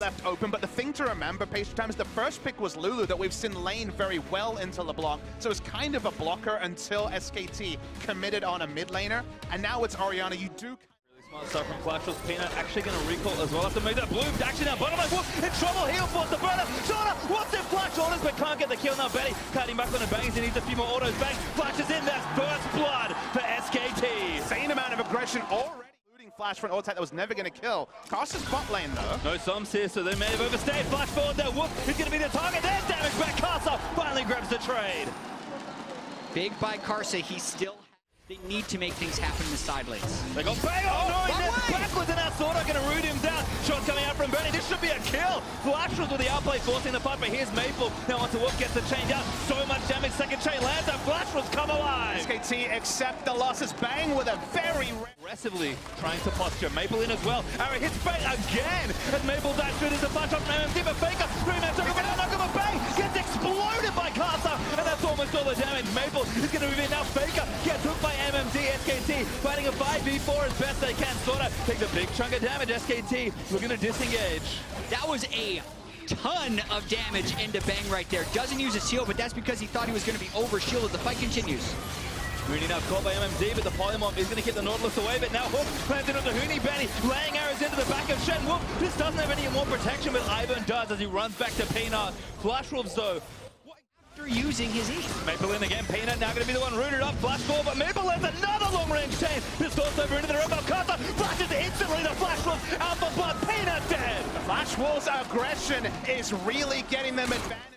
left open, but the thing to remember, Patient Time, is the first pick was Lulu that we've seen lane very well into LeBlanc, so it's kind of a blocker until SKT committed on a mid laner, and now it's Orianna. You do... Really smart stuff from Flashwolf. Peanut actually going to recall as well after make that blue. Actually now bottom lane, Wolf in trouble, he'll force the burner. Shona wants it, Flash orders, but can't get the kill now. Betty cutting back on the bangs, he needs a few more autos. Bang, Flash is in, that's first blood for SKT. Insane amount of aggression already. Flash for an ult attack that was never going to kill. Caster's bot lane though. No Psalms here, so they may have overstayed. Flash forward there, Whoop is going to be the target. There's damage back, Karsa finally grabs the trade. Big by Karsa, he still... They need to make things happen in the side lanes. They got bang! Oh no, he missed backwards and that's Sorta going to root him down. Shot coming out from Bernie. This should be a kill. Flash was with the outplay forcing the fight, but here's Maple. Now onto Wolf gets the chain down. So much damage. Second chain lands and Flash was come alive. SKT accept the losses. Bang with a very aggressively trying to posture. Maple in as well. Arrow hits Bang again as Maple dash through into Flash off from MMD, but Faker 3 minutes over. Knock of a Bang gets exploded by Karsa, and that's almost all the damage. Maple is going to move in now. Faker gets hooked by MMD. SKT fighting a 5v4 as best they can. Sorta takes a big chunk of damage. SKT looking to disengage. That was a ton of damage into Bang right there. Doesn't use a shield, but that's because he thought he was going to be over shielded. The fight continues. Huni now caught by MMD, but the Polymorph is going to keep the Nautilus away, but now Hook plans it onto Huni. Benny laying arrows into the back of Shen. Wolf just doesn't have any more protection, but Ivan does as he runs back to Peanut. Flash Wolves though, after using his E. Maple in again, Peanut now going to be the one rooted up, Flash ball, but Maple has another long range chain. This goes over into the rip of Karsa, flashes instantly, the Flash Wolves out for blood, Peanut dead. The Flash Wolves' aggression is really getting them advantage.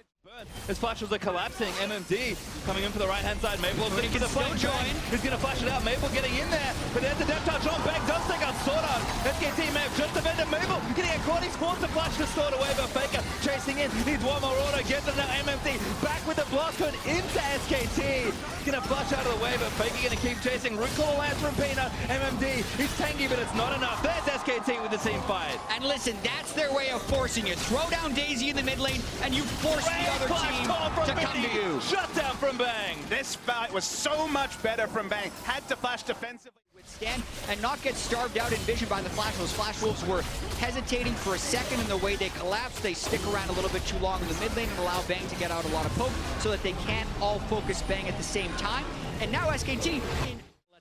As Flash was collapsing, MMD coming in for the right-hand side. Maple looking for the flank join. He's going to flash it out. Maple getting in there, but there's the depth touch on. Bang does take out Sorta. SKT may have just defended Maple. Getting a caught. He spawns the flash to Sorta away, but Faker chasing in. Needs one more auto. Gets it now. MMD back with the blast code into SKT. Going to flash out of the way, but Faker going to keep chasing. Root call lands from Peanut. MMD, he's tanky, but it's not enough. There's SKT with the team fight. And listen, that's their way of forcing you. Throw down Daisy in the mid lane, and you force the other team to come to you. Shut down from Bang. This fight was so much better from Bang. Had to flash defensively. Withstand and not get starved out in vision by the Flash Wolves. Flash Wolves were hesitating for a second, and the way they collapsed, they stick around a little bit too long in the mid lane and allow Bang to get out a lot of poke so that they can't all focus Bang at the same time. And now SKT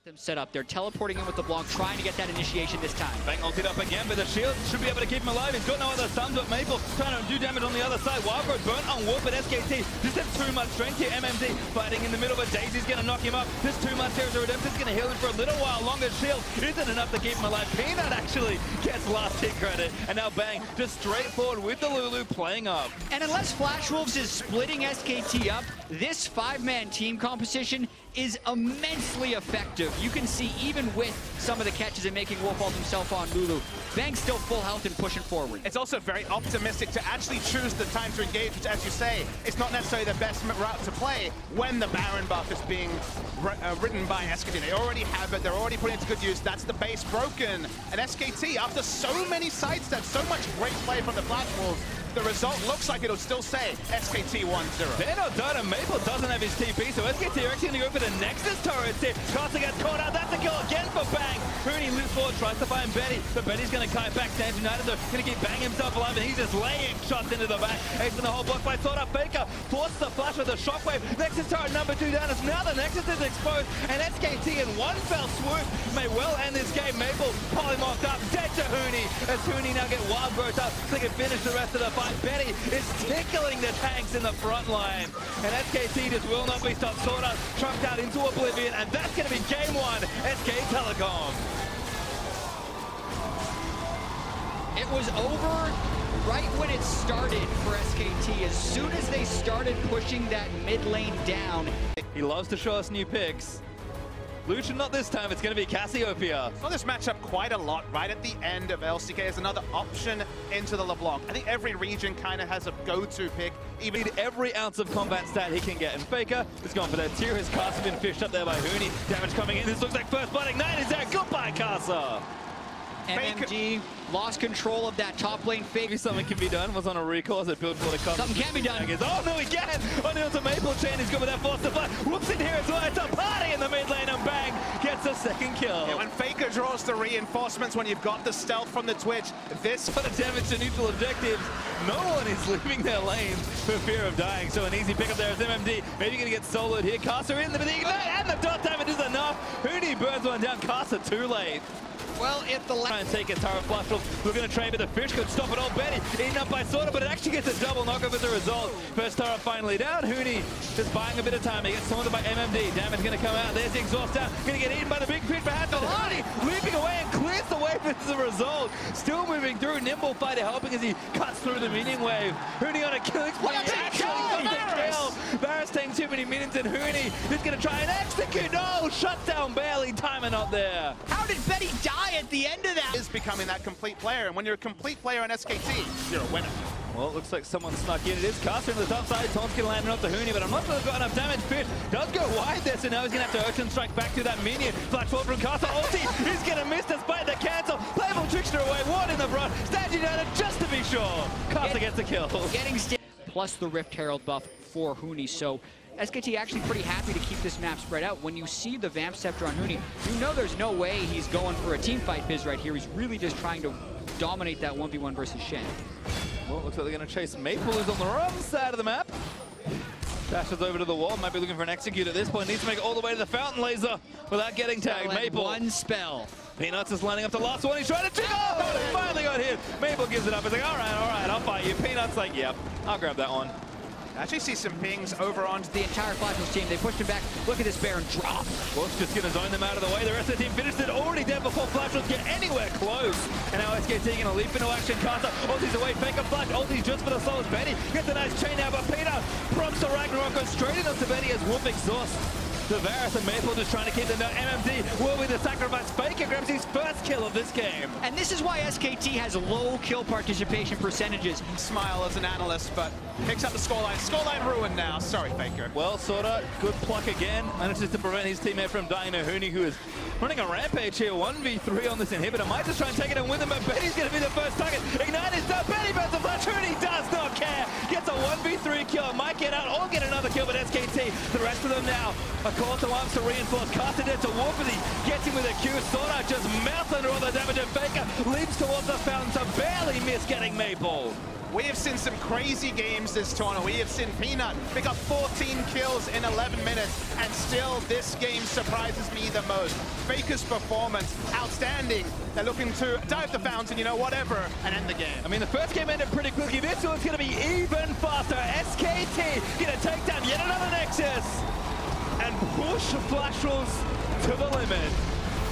them set up. They're teleporting in with the Blanc, trying to get that initiation this time. Bang ulted up again, but the shield should be able to keep him alive. He's got no other stuns, but Maple trying to do damage on the other side. Wildgrowth burnt on Wolf, but SKT just have too much strength here. MMD fighting in the middle, but Daisy's going to knock him up. Just too much here, so Redemption's going to heal him for a little while longer. Shield isn't enough to keep him alive. Peanut actually gets last hit credit, and now Bang just straight forward with the Lulu playing up. And unless Flash Wolves is splitting SKT up, this 5-man team composition is immensely effective. You can see even with some of the catches and making Wolf ult himself on Lulu, Bang's still full health and pushing forward. It's also very optimistic to actually choose the time to engage, which, as you say, it's not necessarily the best route to play when the Baron buff is being written by SKT. They already have it, they're already putting it to good use. That's the base broken. And SKT, after so many sidesteps, so much great play from the Flash Wolves, the result looks like it'll still say SKT 1-0. They're not done, and Maple doesn't have his TP, so SKT are actually going to go for the Nexus turret here. Carter gets caught out, that's a kill again for Bang. Rooney loops forward, tries to find Betty, but Betty's going to kite back. Stands United though, going to keep Bang himself alive, and he's just laying shots into the back. Ace in the whole block by Sorta. Faker forces the flash with a shockwave. Nexus turret number 2 down, as now the Nexus is exposed, and SKT in one fell swoop may well end this game. Maple polymorphed up, dead to Huni, as Huni now get wild growth up so they can finish the rest of the fight. Betty is tickling the tanks in the front line, and SKT just will not be stopped. Sorta trumped out into oblivion, and that's going to be game 1, SK Telecom. It was over right when it started for SKT. As soon as they started pushing that mid lane down. He loves to show us new picks. Lucian, not this time, it's going to be Cassiopeia. Saw this matchup quite a lot right at the end of LCK as another option into the LeBlanc. I think every region kind of has a go-to pick. Even every ounce of combat stat he can get. And Faker has gone for that tier. His cast has been fished up there by Huni. Damage coming in. This looks like first blood ignite. Is there? Goodbye, Casa. MMG lost control of that top lane. Fake. Maybe something can be done. Was on a recall as a build for the cup. Something can be done. Oh no, he can! On the Maple chain. He's got with that force to fly. Whoops in here as well. It's a party in the mid lane, and Bang gets a second kill. Yeah, when Faker draws the reinforcements, when you've got the stealth from the Twitch, this For the damage to neutral objectives, no one is leaving their lane for fear of dying. So an easy pickup there is MMD. Maybe going to get soloed here. Kasa in the ignite, and the dot damage is enough. Huni burns one down. Kasa too late. Well, if the Try and take it, Tara Flash Wolf. We're going to trade, but the fish could stop it all. Betty eaten up by Sorta, but it actually gets a double knockoff as a result. First Tara finally down. Huni just buying a bit of time. He gets taunted by MMD. Damage going to come out. There's the exhaust down. Going to get eaten by the big fish, but Huni leaping away and clears the wave as a result. Still moving through. Nimble Fighter helping as he cuts through the minion wave. Huni on a killing spree. Varus taking too many minions, and Huni is going to try and execute. No, shut down barely. Timer not there. How did Betty die at the end of that? is becoming that complete player, and when you're a complete player on SKT, you're a winner. Well, it looks like someone snuck in. It is Caster on the top side. Taunt's going to land off the Huni, but I'm not sure they've got enough damage. Fish does go wide there, so now he's going to have to Ocean Strike back to that minion. Flash forward from Caster. Ulti, he's going to miss despite the cancel. Playable Trickster away, one in the front. Stand United just to be sure. Caster gets a kill. Getting plus the Rift Herald buff for Huni, so SKT actually pretty happy to keep this map spread out. When you see the Vamp Scepter on Huni, you know there's no way he's going for a team fight biz right here. He's really just trying to dominate that 1v1 versus Shen. Well, looks like they're going to chase Maple, who's on the wrong side of the map. Dashes over to the wall, might be looking for an execute at this point. Needs to make it all the way to the Fountain Laser without getting tagged. Maple. One spell. Peanuts is lining up the last one. He's trying to trigger. Oh, he finally got hit. Maple gives it up. He's like, all right, I'll fight you. Peanuts like, yep, I'll grab that one. I actually see some pings over onto The entire Flashes team, they pushed him back. Look at this Baron drop. Wolf's just going to zone them out of the way. The rest of the team finished it already dead before Flashes get anywhere close. And now SKT going to leap into action. Kasa, ulti's away, fake a flash. Ulti's just for the souls. Betty gets a nice chain out, but Peanut prompts the Ragnarok, goes straight into Betty as Wolf exhausts the Varus, and Maple just trying to keep them down. MMD will be the sacrifice. Faker grabs his first kill of this game. And this is why SKT has low kill participation percentages. smile as an analyst, but picks up the scoreline. Scoreline ruined now. Sorry, Faker. Well, Sorta, good pluck again. Manages to prevent his teammate from dying to Huni, who is running a rampage here. 1v3 on this inhibitor. Might just try and take it and win them, but Betty's going to be the first target. Ignite is done. Betty burns the flash. Huni does not care. Gets a 1v3 kill. Might get out or get another kill, but SKT, the rest of them now, a call to arms to reinforce. Caster dead to Wolf as he gets him with a Q. Sorta just melts under all the damage, and Faker leaps towards the fountain to barely miss getting Maple. We have seen some crazy games this tournament. We have seen Peanut pick up 14 kills in 11 minutes, and still this game surprises me the most. Faker's performance, outstanding. They're looking to dive the fountain, you know, whatever, and end the game. I mean, the first game ended pretty quickly. This one's going to be even faster. SKT going to take down yet another Nexus and push Flash Wolves to the limit.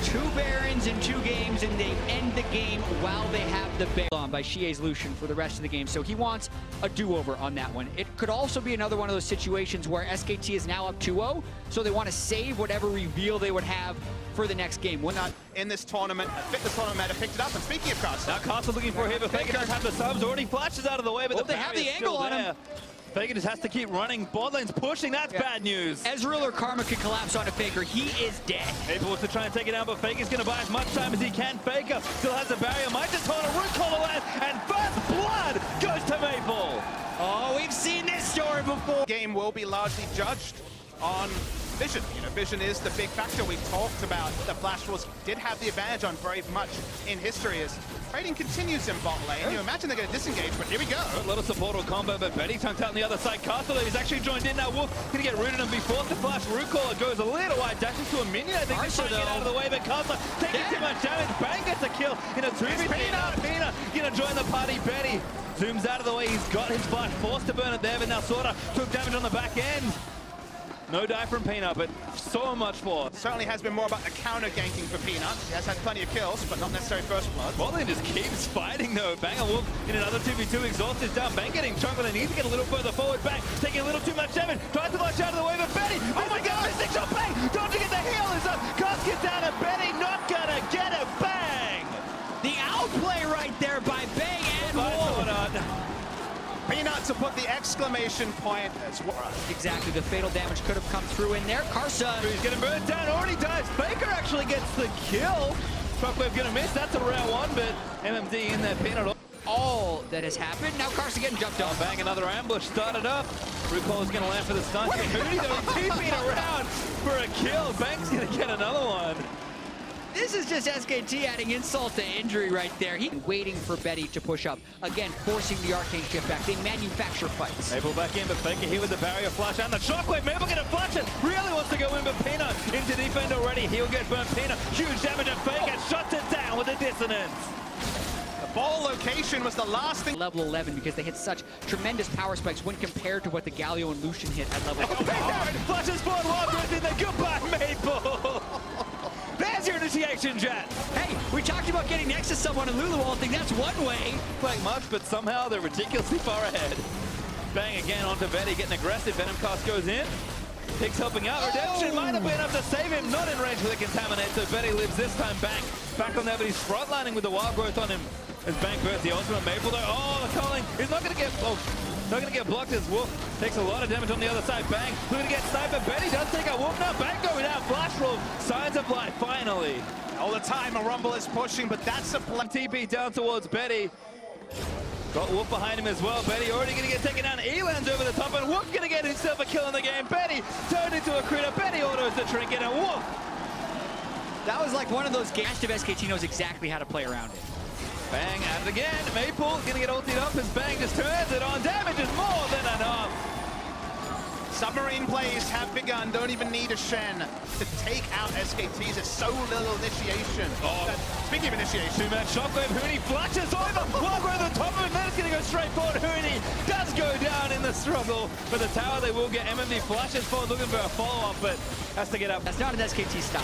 2 Barons in 2 games, and they end the game while they have the Baron on by Xie's Lucian for the rest of the game. So he wants a do-over on that one. It could also be another one of those situations where SKT is now up 2-0, so they want to save whatever reveal they would have for the next game. We're not in this tournament. Fitness tournament might have picked it up. And speaking of Kasa, Now Kasa looking for a hit, but Faker does have the subs. Already flashes out of the way, but they have the angle on him. Faker just has to keep running. Bot lane's pushing. That's bad news. Ezreal or Karma could collapse onto Faker. He is dead. Maple wants to try and take it down, but Faker's going to buy as much time as he can. Faker still has a barrier. Might just hold a root call away, and first blood goes to Maple. Oh, we've seen this story before. game will be largely judged on Vision. You know, Vision is the big factor. We talked about the Flash Wolves did have the advantage on very much in history as trading continues in bot lane. You imagine they're going to disengage, but here we go. A little support or combo, but Betty tunked out on the other side. Castle, he's actually joined in now. Wolf going to get rooted and be forced to flash. Root caller goes a little wide, dashes to a minion. I think he's trying to get out of the way, but Castle taking too much damage. Bang gets a kill in a 2v3. Pina going to join the party. Betty zooms out of the way. He's got his flash, forced to burn it there, but now Sorta took damage on the back end. No die from Peanut, but so much for. Certainly has been more about the counter ganking for Peanut. He has had plenty of kills, but not necessarily first blood. Botlane just keeps fighting though. Bang and Wolf in another 2v2. Exhaust is down. Bang getting chunked, but they need to get a little further forward. Bang taking a little too much damage. Tries to launch out of the way, but Betty. Oh my God! Six shot. Bang! Don't you get the heal? Is up. Cost gets down, and Betty not gonna get it. Bang! The outplay right there by Bang and Wolf. Peanut to put the exclamation point as well. Exactly, the fatal damage could have come through in there. Karsa. He's gonna burn down, already dies. Faker actually gets the kill. Shockwave gonna miss, that's a rare one, but MMD in there, Peanut. all that has happened. Now Carson getting jumped on. Bang, another ambush started up. RuPaul is going to land for the stun. Moody though, TP'd around for a kill. Bang's going to get another one. This is just SKT adding insult to injury right there. He's waiting for Betty to push up. Again, forcing the Arcane shift back. They manufacture fights. Maple back in, but Faker here with the barrier flash and the shockwave. Maple going to flash it. Really wants to go in, but Pina into defend already. He'll get burnt. Pina, huge damage and Faker shuts it down with a dissonance. The ball location was the last thing. Level 11 because they hit such tremendous power spikes when compared to what the Galio and Lucian hit at level 12. Flashes forward, Wild in there. Goodbye, Maple. There's your initiation, Jet. Hey, we talked about getting next to someone in Lulu Ulting. That's one way. Playing much, but somehow they're ridiculously far ahead. Bang again onto Betty, getting aggressive. Venom cast goes in. Pigs helping out. Redemption might have been enough to save him. Not in range with the contaminate, so Betty lives this time. Bang back on there, but he's frontlining with the wild growth on him. As Bang bursts the ultimate Maple though. Oh, the calling. He's not going to get not going to get blocked as Wolf takes a lot of damage on the other side. Bang, looking to get sniper. Betty does take out Wolf now. Bang going down. Flash Wolf. Signs of life, finally. All the time, a Rumble is pushing, but that's a TP down towards Betty. Got Wolf behind him as well. Betty already going to get taken down. Elan's over the top, and Wolf going to get himself a kill in the game. Betty turned into a critter. Betty autos the trinket, and Wolf. That was like one of those games of SKT knows exactly how to play around it. Bang at it again. Maple gonna get ulted up as Bang just turns it on. Damage is more than enough. Submarine plays have begun. Don't even need a Shen to take out SKTs. It's so little initiation. Speaking of initiation, two-man shockwave. Hooney flashes over. Walker at the top of it. Then it's gonna go straight forward. Hooney does go down in the struggle. For the tower, they will get MMD flashes forward, looking for a follow-up, but has to get up. That's not an SKT style.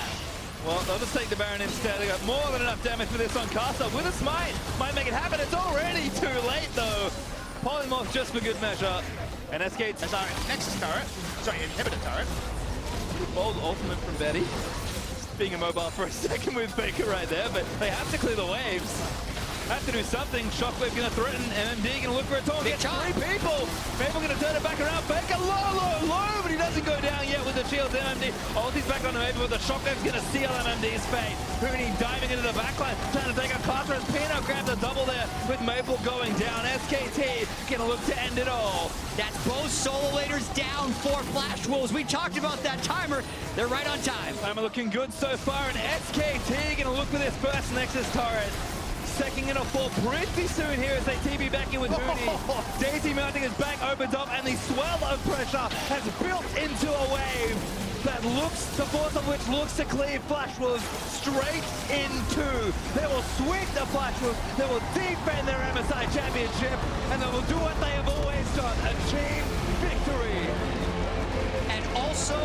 Well, they'll just take the Baron instead. They got more than enough damage for this on Casa. With a smite, might make it happen. It's already too late, though. Polymorph just for good measure. And SKT. That's our Nexus turret. Sorry, inhibitor turret. Bold ultimate from Betty. Being immobile for a second with Faker right there, but they have to clear the waves. Have to do something. Shockwave gonna threaten. MMD gonna look for a taunt. Gets three people. Maple gonna turn it back around. Faker low, but he doesn't go down yet with the shields. MMD. Ulti's back on the Maple, but the Shockwave's gonna seal MMD's fate. Hooney diving into the backline, trying to take out Carter as Pino grabs a double there with Maple going down. SKT gonna look to end it all. That's both solo laters down for Flash Wolves. We talked about that timer. They're right on time. Timer looking good so far, and SKT gonna look for this first Nexus turret. Second in a fall pretty soon here as they TP back in with Mooney. Daisy mounting his back opens up, and the swell of pressure has built into a wave that looks, the force of which looks to cleave Flash Wolves straight into. They will sweep the Flash Wolves, they will defend their MSI championship, and they will do what they have always done, achieve victory. And also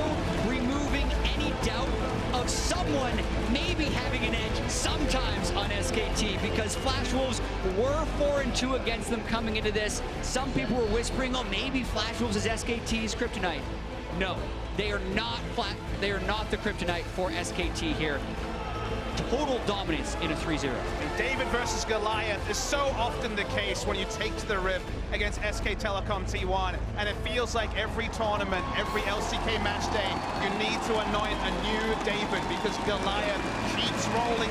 removing any doubt of someone maybe having an edge sometimes on SKT, because Flash Wolves were 4-2 against them coming into this. Some people were whispering, oh, maybe Flash Wolves is SKT's kryptonite. No, they are not they are not the kryptonite for SKT here. Total dominance in a 3-0. And David versus Goliath is so often the case when you take to the rib against SK Telecom T1, and it feels like every tournament, every LCK match day, you need to anoint a new David because Goliath keeps rolling.